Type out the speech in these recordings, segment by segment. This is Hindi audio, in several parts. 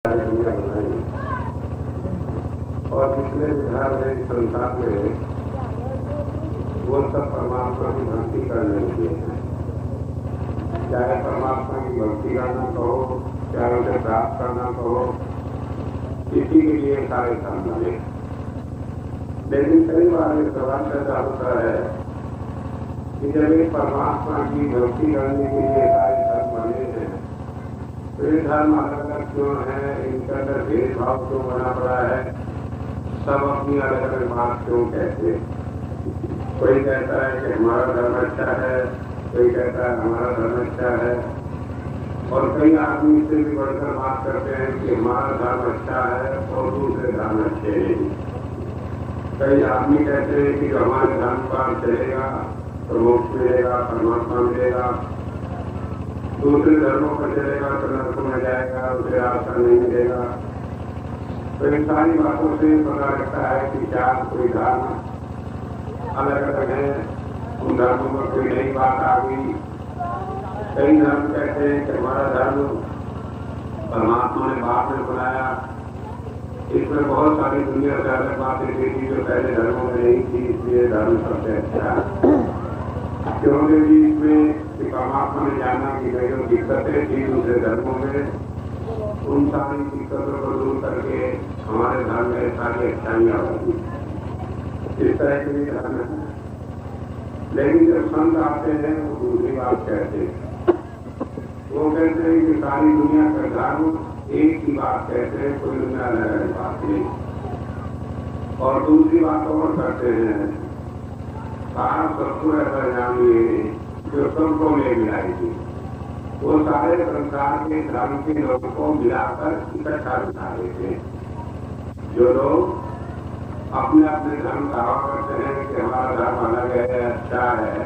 दुनिया बनाई और जितने विधान है इस संसार में वो सब परमात्मा की भक्ति करने के लिए है। चाहे परमात्मा की भक्ति करना कहो, चाहे उसे प्राप्त करना कहो, इसी के लिए सारे काम बने। लेकिन कई बार ये सवाल पैदा होता है कि जब एक परमात्मा की भक्ति करने के लिए सारे धर्म बने हैं तो ये धर्म अलग अलग क्यों है, इनके अंदर भेदभाव क्यों बना पड़ा है, सब अपनी अलग अलग बात क्यों कहते। कोई कहता है कि हमारा धर्म अच्छा है, कोई कहता है हमारा धर्म अच्छा है, और कई आदमी इससे भी बढ़कर बात करते हैं कि हमारा धर्म अच्छा है और दूसरे धर्म अच्छे नहीं। कई आदमी कहते हैं कि जो हमारे धर्म पर चलेगा तो मोक्ष मिलेगा, परमात्मा मिलेगा, दूसरे धर्मों पर चलेगा तो नरक में जाएगा, उसे आशा नहीं मिलेगा। तो इन सारी बातों से पता लगता है कि चार कोई धर्म अलग अलग है, उन धर्मों में कोई नई बात आ गई। कई धर्म कहते हैं कि हमारा धर्म परमात्मा ने बाद में बनाया, इसमें बहुत सारी दुनिया से अलग बातें देखी जो पहले धर्मों में नहीं थी, इसलिए धर्म सबसे अच्छा है। क्योंकि इसमें परमात्मा ने जाना कि जो दिक्कतें थी दूसरे धर्मों में, उन सारी दिक्कतों को दूर करके हमारे धर्म में सारी अच्छाइयाँ होगी। इस तरह के भी धर्म है। लेकिन जब संत आते हैं वो दूसरी बात कहते हैं। वो कहते हैं कि सारी दुनिया का धर्म एक ही बात कहते हैं, कोई दुनिया अलग अलग बात नहीं। और दूसरी बात और करते हैं, सारा सबको ऐसा जानिए जो सबको ले मिलाएगी। वो सारे संसार के धर्म के लोगों को मिलाकर इकट्ठा बिठा देते हैं। जो लोग अपने अपने धर्म दावा करते हैं कि हमारा धर्म अलग है, अच्छा है,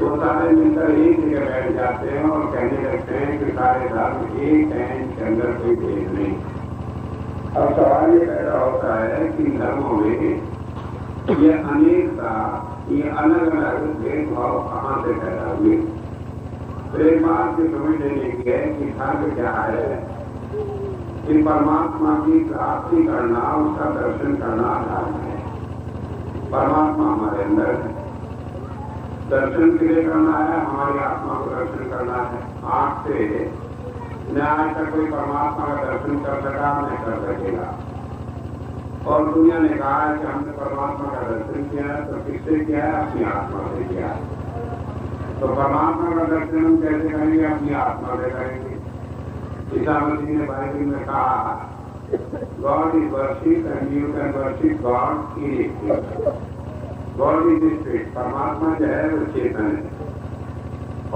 वो सारे मिलकर एक जगह बैठ जाते हैं और कहने लगते हैं कि सारे धर्म एक हैं, इनके अंदर कोई भेद नहीं। अब सवाल ये पैदा होता है कि धर्मों में ये अनेकता, ये अलग अलग भेदभाव कहाँ से पैदा हुए। तो एक बात ये समझ लेने की है कि धर्म क्या है, कि परमात्मा की प्राप्ति करना, उसका दर्शन करना धर्म है। परमात्मा हमारे अंदर है, दर्शन के लिए करना है, हमारी आत्मा को दर्शन करना है। आँख से न आज तक कोई परमात्मा का दर्शन कर सका, न कर सकेगा। और दुनिया ने कहा है कि हमने परमात्मा का दर्शन किया है, तो किससे किया है? अपनी आत्मा से किया है। तो परमात्मा का दर्शन हम कैसे करेंगे? अपनी आत्मा से करेंगे। ईसा मसीह ने बाइबल में कहा, God is worship and you can worship God in spirit. God is spirit, परमात्मा जो है वो चेतन है,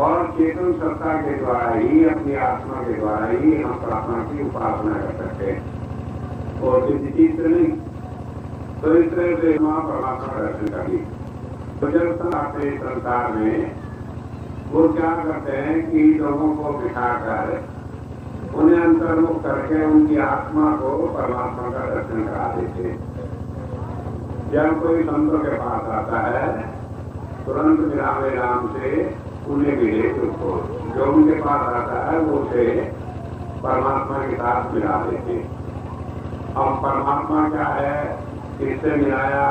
और चेतन सत्ता के द्वारा ही, अपनी आत्मा के द्वारा ही हम परमात्मा की उपासना कर सकते हैं, और किसी चीज से नहीं। तो इस तरह से वहाँ परमात्मा का दर्शन करिए। तो जब सब आते हैं संसार में, वो क्या करते हैं कि लोगों को बिठाकर उन्हें अंतर्मुख करके उनकी आत्मा को परमात्मा का दर्शन करा देते हैं। जब कोई संतों के पास आता है, तुरंत मिलावे नाम से उन्हें मिले, उसको जो उनके पास आता है वो उसे परमात्मा के साथ मिला देते हैं। अब परमात्मा क्या है, किससे मिलाया,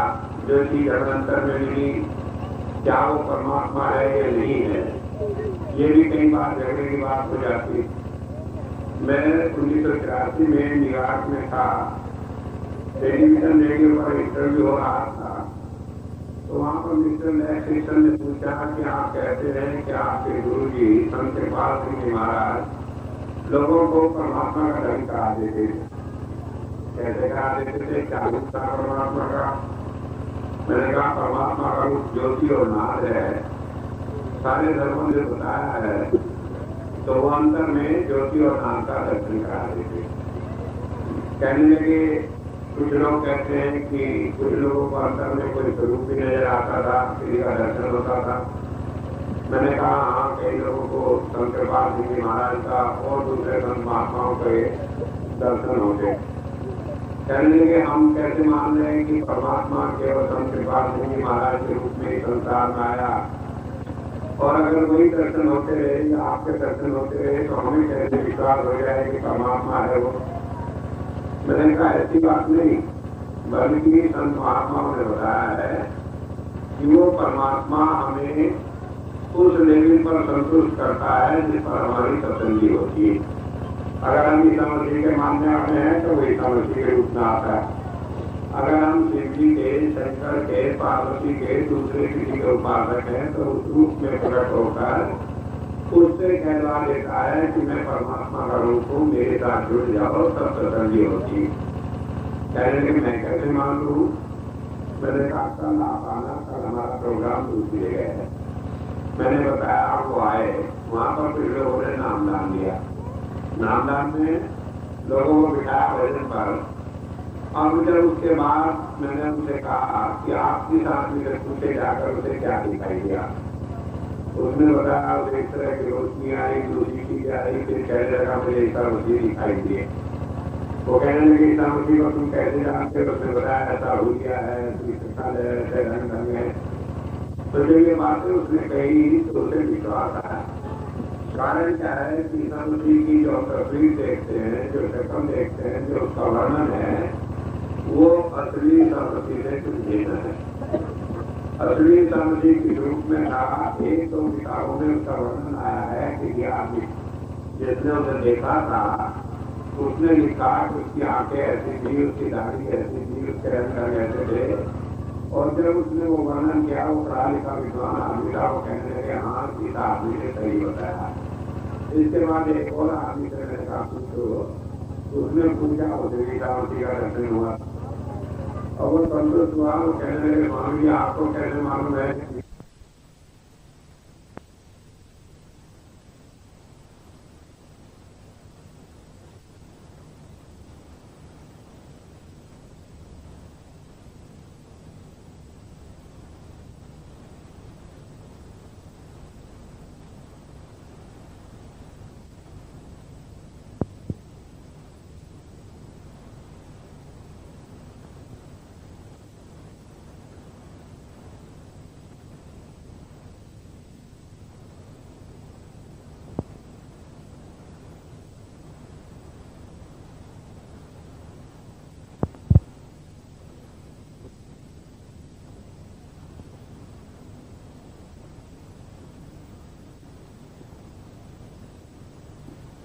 जो चीज अनंतर में मिली, क्या वो परमात्मा है या नहीं है, ये भी कई बार झगड़े की बात हो जाती। मैं 1983 में न्यूयॉर्क में था, टेलीविजन रेडियो पर इंटरव्यू हो रहा था। तो वहाँ पर मिस्टर लैक्सेशन ने पूछा कि आप कहते हैं कि आपके गुरु जी संत कृपाल सिंह महाराज लोगों को परमात्मा का धर्म करा देते थे। कैसे कहा देते थे? क्या रूप था परमात्मा का? मैंने कहा परमात्मा का रूप ज्योति और नाद है, सारे धर्मों ने बताया है। तो वो अंतर में ज्योति और नाद का दर्शन करा देते। कहने लगे, कुछ लोग कहते हैं कि कुछ लोगों को अंतर में कोई स्वरूप भी नजर आता था, किसी का दर्शन होता था। मैंने कहा हाँ, कई लोगों को संत कृपाल सिंह महाराज का और दूसरे संत महात्माओं के दर्शन होते। कहने लगे, हम कैसे मान रहे हैं कि परमात्मा केवल संत कृपाल सिंह महाराज के रूप में संसार में आया, और अगर वही दर्शन होते रहे या आपके दर्शन होते रहे तो हमें कैसे विश्वास हो जाए कि परमात्मा है वो? मैंने कहा ऐसी बात नहीं, बल्कि संत महात्माओं ने बताया है कि वो परमात्मा हमें उस लेवल पर संतुष्ट करता है जिस पर हमारी तसल्ली होती है। अगर हम ईसा मसीह के मानने वाले हैं तो वो ईसा मसीह के रूप में आता है। अगर हम शिव जी के, शंकर के, पार्वती के, दूसरे किसी के उपासक हैं तो उस रूप में प्रकट होकर उससे कहलवा देता है कि मैं परमात्मा का रूप हूँ, मेरे साथ जुड़ जाओ, तब तसल्ली होती है। कहने लगे मैं कैसे मान लूँ? मैंने कहा कल आप आना, कल हमारा प्रोग्राम दूसरी जगह है। मैंने बताया आप वो आए, वहाँ पर फिर लोगों ने नामदान दिया। नामदान में लोगों को बिठाया भजन पर, और जब उसके बाद मैंने उनसे कहा कि आपकी साथ में पूछे जाकर उसे क्या दिखाई दिया। उसने बताया उसे एक तरह की रोशनी आई, दूसरी चीज आई, फिर कहने लगा मुझे ईसा मसीह दिखाई दिए। वो कहने लगे ईसा मसीह को तुम कैसे जानते हो? उसने बताया ऐसा हो गया है, ऐसे ढंग ढंग है। तो जब ये बातें उसने कही तो उसे विश्वास आया। कारण क्या है कि ईसा मसीह की जो तस्वीर देखते हैं, जो शक्ल देखते हैं, जो उसका वर्णन है, वो असली ईसा मसीह से कुछ भिन्न है। असली ईसा मसीह के रूप में था। एक दो किताबों में उसका वर्णन आया है कि आदमी जिसने उसे देखा था उसने लिखा कि उसकी आंखें ऐसी थी, उसकी दाढ़ी ऐसी थी, उसके रंग ऐसे थे। और जब उसने वो वर्णन किया, वो पढ़ा लिखा विद्वान आदमी था, वो कहने लगे हाँ सीता आदमी ने सही बताया। इसके बाद एक और आदमी से मैंने कहा पूछो, उसने पूछा उसे ईसा मसीह का दर्शन हुआ और वो संतुष्ट हुआ। वो कहने लगे स्वामी जी आपको कैसे मालूम है?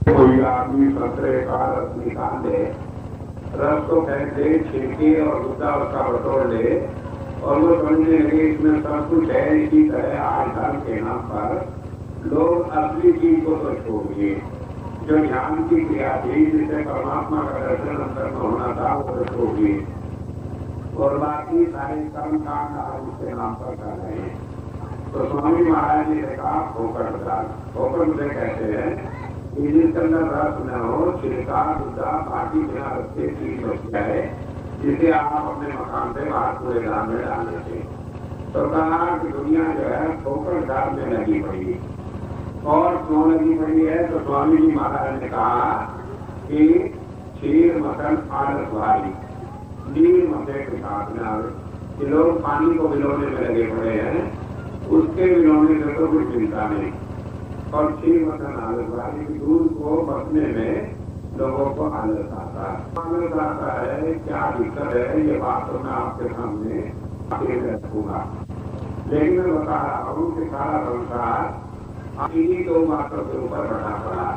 कोई आदमी संतरे का रस निकाल ले, रस को फेंक दे, छिड़के और गुद्दा उसका बटोर ले और वो समझने लगे इसमें सब कुछ है। इसी तरह आजकल के नाम पर लोग असली चीज को तो छोड़ दिए। जो ध्यान की क्रिया थी जिससे परमात्मा का दर्शन अंतर में होना था वो तो छोड़ दिए और बाकी सारे कर्म कांड आज उसके नाम पर कर रहे हैं। तो स्वामी महाराज जी ने कहा ठोकर दाल। ठोकर मुझे कहते हैं जिसके अंदर रस न हो, छिड़का गुद्दा बाकी बिना रखते चीज बच जाए, जिसे आप अपने मकान से बाहर पूरे दाम में डाल देते। तो कहा कि दुनिया जो है ठोकर दाल में लगी पड़ी। और क्यों लगी पड़ी है? तो स्वामी जी महाराज ने कहा कि क्षीर मथन आलस वाली नीर मथे के साथ में कि लोग पानी को मिलाने में लगे पड़े हैं, उसके मिलाने से तो कुछ चिंता नहीं। और क्षीर मथन आलस वाली दूध को बचने में लोगों को आलस आता है। आलस आता है, क्या दिक्कत है ये बात तो मैं आपके सामने रखूंगा। लेकिन मैं बता रहा हूँ कि सारा संसार इन्हीं दो बातों के ऊपर बढ़ा पड़ा।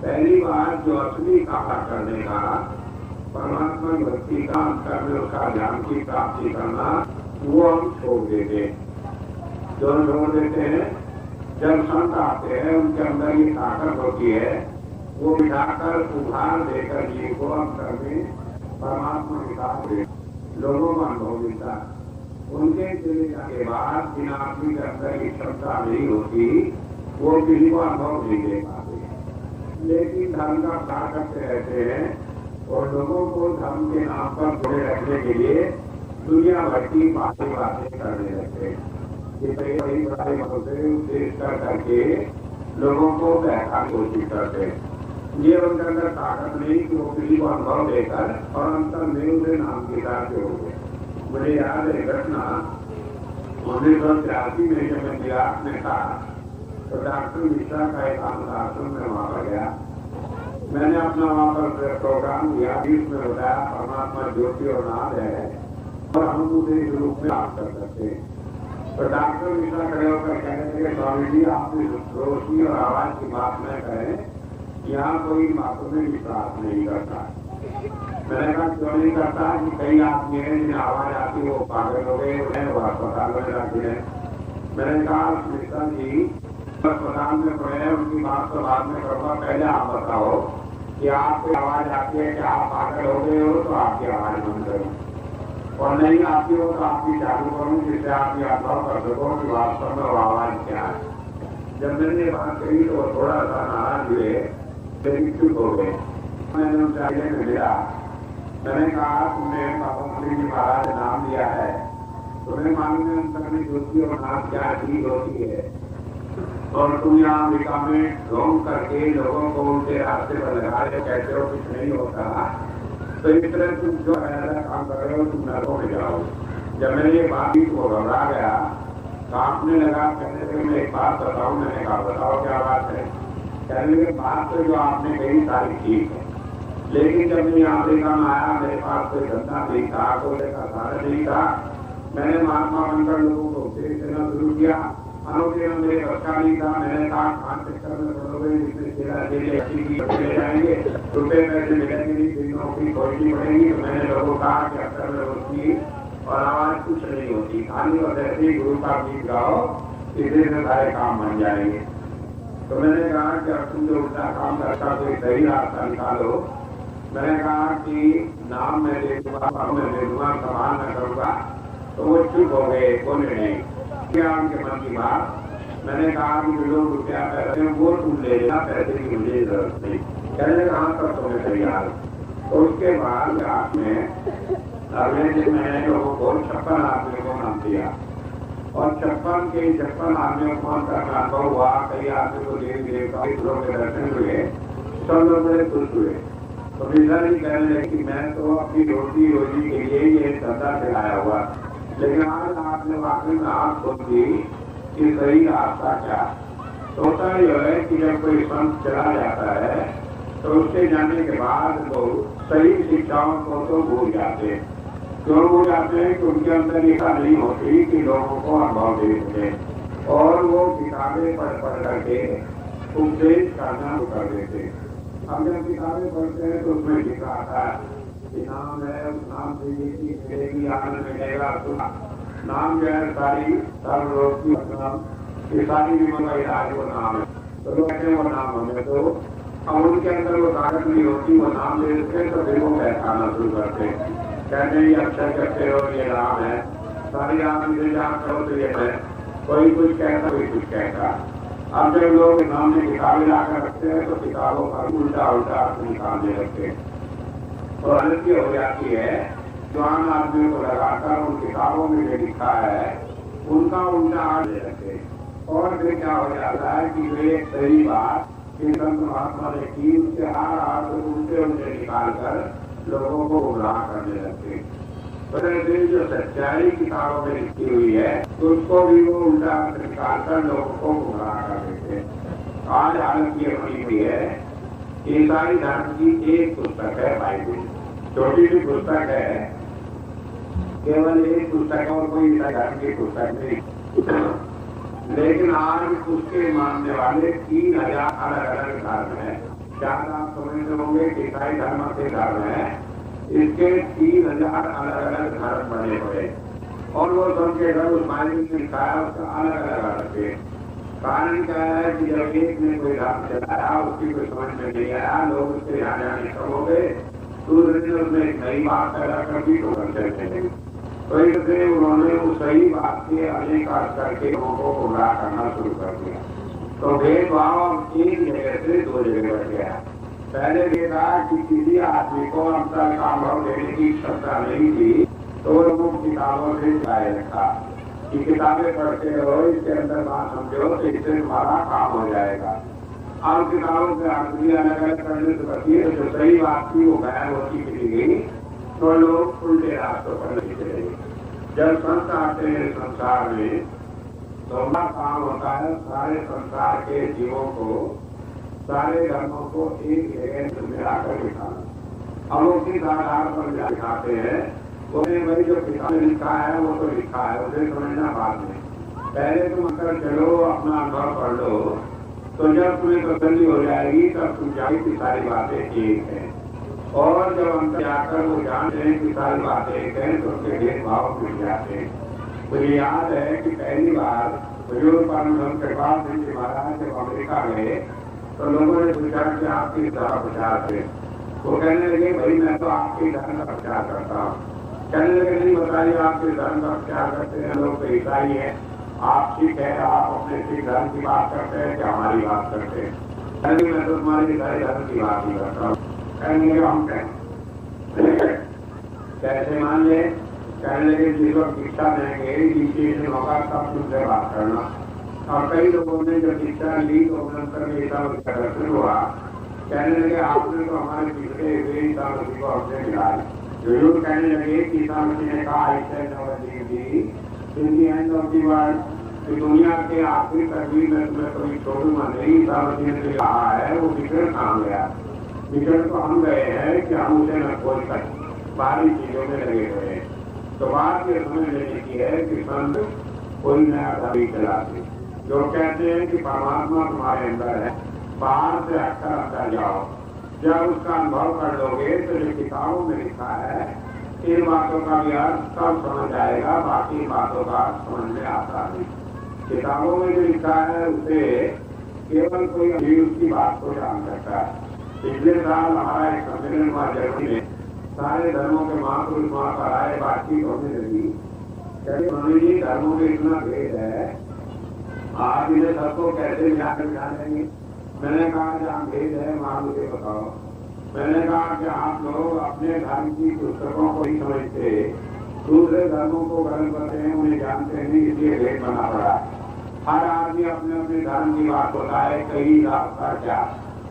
पहली बात जो असली कहा करने का, परमात्मा भक्ति का अंतर में उसका ज्ञान की प्राप्ति करना, वो हम छोड़ देते। जो छोड़ देते हैं, जब संत आते हैं उनके अंदर ये ताकत होती है, वो बिठाकर उभार देकर जीव को अंतर में परमात्मा के साथ लोगों का अनुभव मिलता है। उनके चले जाने के बाद जिन आदमी के अंदर की क्षमता नहीं होती वो किसी को अनुभव नहीं दे पाते। लेकिन धर्म का प्रचार करते रहते हैं और लोगों को धर्म के नाम पर जुड़े रखने के लिए दुनिया भर की बातें करने लगते हैं। बड़ी बड़ाई से उद्देश्य कर करके लोगों को बहकाने की कोशिश करते हैं। ये उनके अंदर ताकत नहीं कि वो किसी को अनुभव देकर और अंतर में उसे नाम के साथ जोड़े। मुझे याद है घटना 1983 में जब मैं गुजरात में था तो डॉक्टर मिश्रा का एक आश्रम में वहां पर गया। मैंने अपना वहां पर प्रोग्राम दिया, इसमें बताया परमात्मा ज्योति और नाद है और हम उसे इस रूप में काम कर सकते हैं। तो डॉक्टर मिश्रा खड़े होकर कह रहे थे, स्वामी जी आप रोशनी और आवाज की बात न करें, यहाँ कोई मातों में विश्वास नहीं करता। मैंने कहा क्यों नहीं करता कि कई आदमी है जिन्हें आवाज आती वो पागल हो गए, वो अस्पताल में जाते हैं। मैंने कहा मिश्रा जी अस्पताल में पड़े हैं, उनकी बात तो बाद में करूँगा, पहले आप बताओ कि आपको आवाज आती है कि आप पागल हो गए हो तो आपकी आवाज बंद करो, और नहीं आती हो तो आपकी चालू करूँ जिससे आप ये अनुभव कर सको कि वास्तव में वो आवाज क्या है। जब मैंने ये बात कही तो वो थोड़ा सा नाराज हुए, लेकिन चुप हो गए। मैंने उनसे आगे में मिला, मैंने कहा तुमने बाबा जी महाराज नाम लिया है, तुम्हें मालूम है अंतर में ज्योति और नाम क्या चीज होती है, और तुम यहाँ अमेरिका में ढोंग करके लोगों को उनके रास्ते पर लगा रहे कहते हो कुछ नहीं होता, तो इस तरह तुम जो ऐसा काम कर रहे हो तुम नरकों में जाओ। जब मैंने ये बात की तो घबरा गया, कांपने लगा, कहने लगे मैं एक बात बताऊं। मैंने कहा बताओ क्या बात है। कहने लगे बात तो जो आपने कही सारी ठीक है, लेकिन जब मैं यहाँ अमेरिका में आया मेरे पास कोई धंधा नहीं था, कोई का साधन नहीं था, मैंने महात्मा बनकर लोगों को उपदेश देना शुरू किया। अनोखे में मेरे बच्चा नहीं था, मैंने कहा खान चक्कर में पड़ोगे जिसमें तेरा चले चले जाएंगे, रुपये पैसे मिलेंगे नहीं, फिर नौकरी खोजनी पड़ेगी। तो मैंने लोगों को कहा कि अक्सर में रोशनी और आवाज कुछ नहीं होती, खाली और ऐसे ही गुरु का गीत गाओ, इसी से सारे काम बन जाएंगे। तो मैंने कहा कि अब तुम जो उल्टा काम करता कोई सही रास्ता निकालो। मैंने कहा कि नाम मैं दे दूंगा, मैं दे दूंगा, सवाल न करूंगा। तो वो चुप हो गए, बोले नहीं। क्या उनके मन की बात। मैंने कहा कि जो लोग रुपया पैसे वो तुम ले लेना, पैसे की मुझे जरूरत नहीं। कहने कहा तब तुम्हें तैयार। तो उसके बाद आपने अगले दिन मैंने लोगों को 56 आदमियों को नाम दिया, और 56 आदमियों को अनुभव हुआ। कई आदमी को देवी देवताओं के दर्शन हुए, सब लोग बड़े खुश हुए। तो मिश्रा जी कहने लगे कि मैं तो अपनी रोटी रोजी के लिए ये धंधा चलाया हुआ, लेकिन आज आपने वाकई में आप खोल दी कि सही रास्ता क्या। तो होता यह है कि जब कोई संत चला जाता है तो उसके जाने के बाद लोग सही शिक्षाओं को तो भूल जाते हैं। क्यों भूल जाते हैं कि उनके अंदर इच्छा नहीं होती कि लोगों को अनुभव दे सके, और वो किताबें पढ़ करके उपदेश करना कर देते। हम जब किताबें पढ़ते हैं तो उसमें लिखा आता है नाम है, उस नाम से ये चीज मिलेगी, आनंद मिलेगा। तो नाम जो है सारी सब लोग की ये सारी बीमारी का इलाज वो नाम है। तो लोग कहते हैं वो नाम हमें, तो अब उनके अंदर वो ताकत नहीं होती, वो नाम ले लेते हैं तो फिर वो पहचाना शुरू करते हैं। कहते हैं ये अक्षर करते हो, ये नाम है, सारी नाम से जान करो तो ये है। कोई कुछ कहता, कोई कुछ कहता। अब जब लोग नाम में किताबें लाकर रखते हैं तो किताबों का उल्टा उल्टा अर्थ निकालने लगते हैं, और गलती हो जाती है। जवान आदमियों को लगाकर उन किताबों में जो लिखा है उनका उल्टा अर्थ ले रखते हैं, और फिर क्या हो जाता है कि वे एक सही बात कि संत महात्मा ने की, उसके हर अर्थ उल्टे उल्टे निकाल कर लोगों को गुमराह करने लगते हैं। तो जो सच्चाई किताबों में लिखी हुई है तो उसको भी वो उल्टा अर्थ निकाल कर लोगों को गुमराह कर देते हैं। आज हालत ये बनी हुई है, ईसाई धर्म की एक पुस्तक है बाइबल, छोटी सी पुस्तक है, केवल एक पुस्तक है और कोई ईसाई धर्म की पुस्तक नहीं। लेकिन आज उसके मानने वाले 3000 अलग अलग धर्म है। शायद आप समझते होंगे कि ईसाई धर्म के धर्म है, इसके 3000 अलग अलग धर्म बने हुए, और वो सबके घर उस बाइबल में लिखा है उसका अलग अलग अर्थ है। कारण क्या है कि जब एक ने कोई धर्म चलाया, उसकी कोई समझ में नहीं आया, लोग उसके यहाँ जाने कम हो गए, दूसरे दिन उसने एक नई बात पैदा कर दी तो चलते नहीं। तो इससे उन्होंने उस सही बात के अनेक अर्थ करके लोगों को गुमराह करना शुरू कर दिया। तो भेदभाव एक जगह से दो जगह बढ़ गया। पहले देखा कि किसी आदमी को अंतर का अनुभव देने की क्षमता नहीं थी, तो लोगों किताबों से जाए रखा कि किताबें पढ़ते रहो, इसके अंदर बात समझो तो इससे तुम्हारा काम हो जाएगा। अब किताबों के आदमी अलग अलग करने से बची है, जो सही बात थी वो गायब होती चली गई, तो लोग उल्टे रास्तों पर नहीं चले। जब संत आते हैं संसार में तो हमारा काम होता है सारे संसार के जीवों को सारे धर्मों को एक जगह मिलाकर दिखाना। अब वो किस आधार पर दिखाते हैं, उन्हें वही जो किताब में लिखा है वो तो लिखा है, उसे समझना बाद में। पहले तुम अगर चलो अपना अनुभव पढ़ लो, तो जब तुम्हें तसल्ली हो जाएगी तब तुम जाएगी कि सारी बातें एक है। और जब अंदर जाकर वो जानते हैं कि सारी बातें एक है तो उसके भेदभाव मिल जाते हैं। मुझे याद है कि पहली बार बुजुर्ग परम कृपाल सिंह जी महाराज जब अमेरिका गए तो लोगों ने पूछा कि आप किस तरह प्रचार करें। वो कहने लगे भाई मैं तो आपके धर्म का प्रचार करता हूँ। कहने लगे नहीं बताइए आप किस धर्म का प्रचार करते हैं, लोग तो ईसाई है, आप सिख है, आप अपने सिख धर्म की बात करते हैं क्या हमारी बात करते हैं? कहने मैं तो तुम्हारे ईसाई धर्म की बात ही करता हूँ। कहने लगे हम कैसे मान ले? कहने लगे जिस वक्त दीक्षा देंगे इनिशिएशन होगा तब तुमसे बात करना। और कई लोगों ने जब दीक्षा ली तो उन्होंने ईसा मसीह का दर्शन हुआ। कहने लगे आपने तो हमारे पिछले हुए ईसा मसीह को हमसे मिला। जरूर कहने लगे कि ईसा मसीह ने कहा एंड ऑफ दी वर्ल्ड, दुनिया के आखिरी तकदीर में तुम्हें कभी छोड़ूंगा नहीं। ईसा मसीह ने कहा है वो विचरण कहाँ गया? विचरण तो हम गए हैं कि हम उसे न खोज सकते, बाहरी चीजों में लगे हुए हैं। तो बात ये समझ लेने की है कि संत कोई नया धर्म चलाते जो कहते हैं कि परमात्मा तुम्हारे अंदर है, बाहर से अक्सर अंदर जाओ। जब उसका अनुभव कर लोगे तो जो किताबों में लिखा है इन बातों का भी अर्थ सब समझ आएगा, बाकी बातों का समझ में आता नहीं। किताबों में जो लिखा है उसे केवल कोई अभी उसकी बात को जान सकता है। पिछले साल हमारा एक सम्मेलन हुआ जर्मनी में, सारे धर्मों के महापुरुष वहां पर आए, बातचीत होने लगी। कहते स्वामी जी धर्मों में इतना भेद है, आप इन्हें सबको कैसे मिलाकर जानेंगे? मैंने कहा जहाँ भेद है वहां मुझे बताओ। मैंने कहा कि आप लोग अपने धर्म की पुस्तकों को ही समझते, दूसरे धर्मों को ग्रहण करते हैं, उन्हें जानते नहीं, इसलिए भेद बना पड़ा। हर आदमी अपने अपने धर्म की बात होता है, कहीं रास्ता क्या।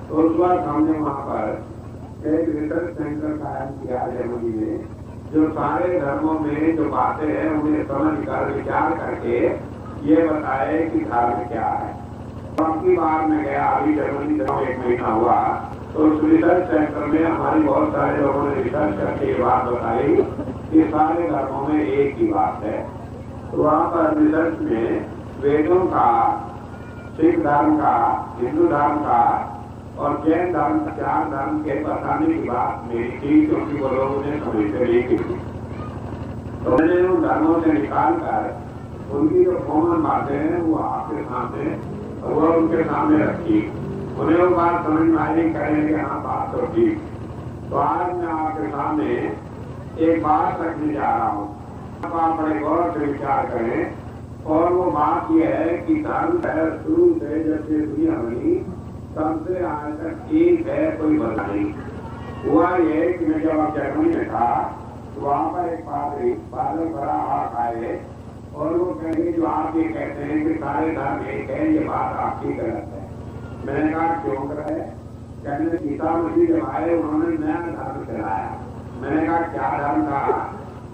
तो उस वक्त हमने वहाँ पर एक रिसर्च सेंटर कायम किया जर्मनी में, जो सारे धर्मों में जो बातें हैं उन्हें समझ कर विचार करके ये बताए कि धर्म क्या है। बाकी बार मैं गया अभी जर्मनी जब 1 महीना हुआ तो उस रिसर्च सेंटर में हमारी बहुत सारे लोगों ने रिसर्च करके ये बात बताई कि सारे धर्मों में एक ही बात है। तो वहाँ पर रिसर्च में वेदों का, सिख धर्म का, हिंदू धर्म का और जैन धर्म, 4 धर्म के बताने की बात मेरी थी, क्योंकि वो लोगों ने समझते नहीं की थी। तो मैंने उन धर्मों से निकाल कर उनकी जो कॉमन बातें हैं वो आपके सामने, वो उनके सामने रखी। उन्हें वो बात समझ में आई, करेंगे हाँ बात तो ठीक। तो आज मैं आपके सामने एक बात रखने जा रहा हूँ, आप बड़े गौर से विचार करें। और वो बात यह है कि धर्म है शुरू से जब से दुनिया बनी तब से आज तक एक है, कोई बदला नहीं हुआ। ये कि मैं जब जर्मनी में था तो वहाँ पर एक पादरी बड़ा हाथ आए और वो कहेंगे जो आप ये कहते हैं कि सारे धर्म एक है, ये बात आपकी गलत है। मैंने कहा क्यों कर है? कहने ईसा मसीह जब आए उन्होंने नया धर्म चलाया। मैंने कहा क्या धर्म था?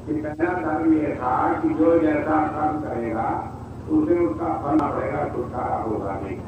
कि पहला धर्म ये था कि जो जैसा कर्म करेगा उसे उसका फल पड़ेगा, छुटकारा होगा नहीं।